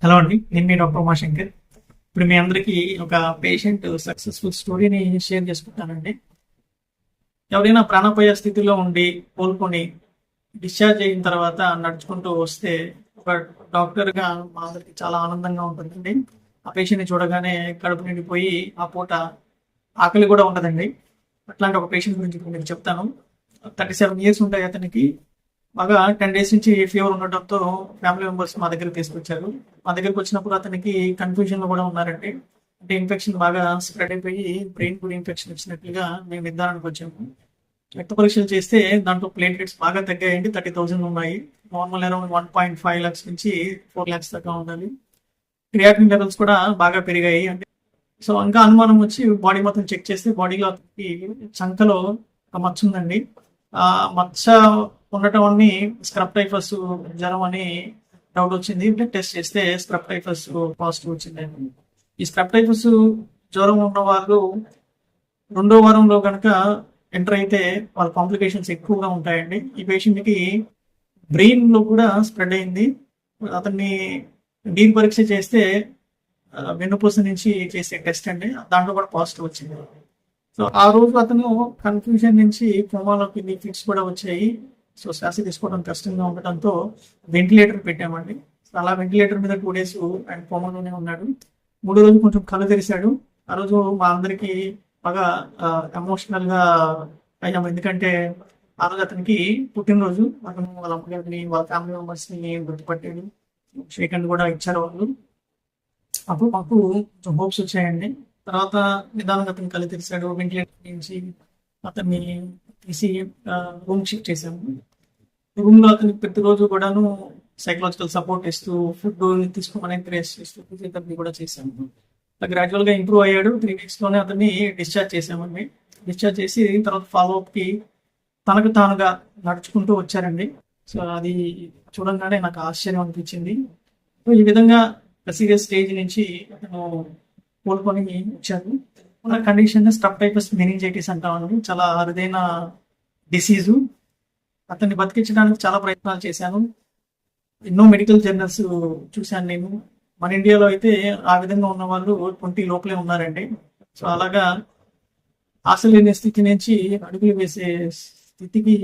Hello అండి, నేను మీ doctor Umashankar. ఇప్పుడు మీ అందరికీ ఒక పేషెంట్ సక్సెస్ఫుల్ స్టోరీని షేర్ చేసుకుంటానండి. ఎవరైనా ప్రాణాపాయ స్థితిలో ఉండి కోలుకొని డిశ్చార్జ్ అయిన తర్వాత నడుచుకుంటూ వస్తే ఒక డాక్టర్గా మా అందరికి చాలా ఆనందంగా ఉంటుందండి. ఆ పేషెంట్ని చూడగానే కడుపు నిండిపోయి ఆ పూట ఆకలి కూడా ఉండదండి. అట్లాంటి ఒక పేషెంట్ గురించి ఇప్పుడు మీకు చెప్తాను. 37 years ఉంటాయి అతనికి. బాగా 10 days నుంచి ఫీవర్ ఉండటంతో ఫ్యామిలీ మెంబర్స్ మా దగ్గరికి తీసుకొచ్చారు. మా దగ్గరికి వచ్చినప్పుడు అతనికి కన్ఫ్యూజన్ లో కూడా ఉన్నారండి. అంటే ఇన్ఫెక్షన్ బాగా స్ప్రెడ్ అయిపోయి బ్రెయిన్ కూడా ఇన్ఫెక్షన్ వచ్చినట్లుగా మేము నిర్ధారణకు వచ్చాము. రక్త పరీక్షలు చేస్తే దాంట్లో ప్లేట్లెట్స్ బాగా తగ్గాయండి. 30,000 ఉన్నాయి. నార్మల్ అరౌండ్ 1.5 lakhs నుంచి 4 lakhs దాకా ఉండాలి. క్రియాటిన్ లెవెల్స్ కూడా బాగా పెరిగాయి. అంటే సో ఇంకా అనుమానం వచ్చి బాడీ మొత్తం చెక్ చేస్తే బాడీలో అతనికి చంకలో ఒక మచ్చ ఉందండి. ఆ మచ్చ ఉండటం అన్ని స్క్రబ్ టైఫస్ జ్వరం అని డౌట్ వచ్చింది. బ్లడ్ టెస్ట్ చేస్తే స్క్రబ్ టైఫస్ పాజిటివ్ వచ్చిందండి. ఈ స్క్రబ్ టైఫస్ జ్వరం ఉన్న వాళ్ళు 2వ వారంలో కనుక ఎంటర్ అయితే వాళ్ళ కాంప్లికేషన్స్ ఎక్కువగా ఉంటాయండి. ఈ పేషెంట్కి బ్రెయిన్ లో కూడా స్ప్రెడ్ అయింది. అతన్ని డీన్ పరీక్ష చేస్తే వెన్నుపూస నుంచి చేసే టెస్ట్ అండి, దాంట్లో కూడా పాజిటివ్ వచ్చింది. సో ఆ రోజు అతను కన్ఫ్యూజన్ నుంచి కోమాలోకి ఫిట్స్ కూడా వచ్చాయి. సో శ్వాస తీసుకోవడం కష్టంగా ఉండటంతో వెంటిలేటర్ పెట్టామండి. సో అలా వెంటిలేటర్ మీద 2 days ఆయన కోమాలోనే ఉన్నాడు. 3వ రోజు కొంచెం కళ్ళు తెరిశాడు. ఆ రోజు మా అందరికి బాగా ఎమోషనల్ గా అయ్యాము. ఎందుకంటే ఆ రోజు అతనికి పుట్టినరోజు. అతను వాళ్ళ అమ్మగారిని వాళ్ళ ఫ్యామిలీ మెంబర్స్ ని గుర్తుపట్టాడు. షేక్ హ్యాండ్ కూడా ఇచ్చారు వాళ్ళు. అప్పుడు మాకు కొంచెం హోప్స్ వచ్చాయండి. తర్వాత నిదానంగా అతను కళ్ళు తెరిచాడు. వెంటిలేటర్ నుంచి అతన్ని తీసి రూమ్ షిఫ్ట్ చేసాము. రూమ్ లో అతనికి ప్రతిరోజు కూడాను సైకలాజికల్ సపోర్ట్ ఇస్తూ ఫుడ్ తీసుకోమని ఎంకరేజ్ చేస్తూ ఫిజియోథెరపీ కూడా చేశాము. గ్రాడ్యువల్ గా ఇంప్రూవ్ అయ్యాడు. 3 weeks లోనే అతన్ని డిశ్చార్జ్ చేసామండి. డిశ్చార్జ్ చేసి తర్వాత ఫాలో అప్ కి తనకు తానుగా నడుచుకుంటూ వచ్చారండి. సో అది చూడంగానే నాకు ఆశ్చర్యం అనిపించింది. సో ఈ విధంగా సీరియస్ స్టేజ్ నుంచి అతను కోలుకొని వచ్చారు. ఉన్న కండిషన్ స్ట్రబ్ టైఫస్ మెనింజైటిస్ అంటామండి. చాలా అరుదైన డిసీజు. అతన్ని బతికించడానికి చాలా ప్రయత్నాలు చేశాను. ఎన్నో మెడికల్ జర్నల్స్ చూశాను నేను. మన ఇండియాలో అయితే ఆ విధంగా ఉన్న వాళ్ళు 20 లోపలే ఉన్నారండి. సో అలాగా ఆశలు లేని స్థితి నుంచి అడుగులు వేసే స్థితికి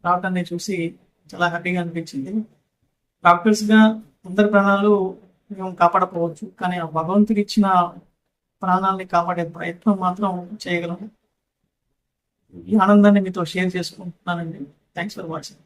రావటాన్ని చూసి చాలా హ్యాపీగా అనిపించింది. డాక్టర్స్ గా అందరి ప్రాణాలు మేము కాపాడకపోవచ్చు, కానీ ఆ భగవంతుడు ఇచ్చిన ప్రాణాలని కాపాడే ప్రయత్నం మాత్రం చేయగలం. ఈ ఆనందాన్ని మీతో షేర్ చేసుకుంటున్నానండి. Thanks for watching.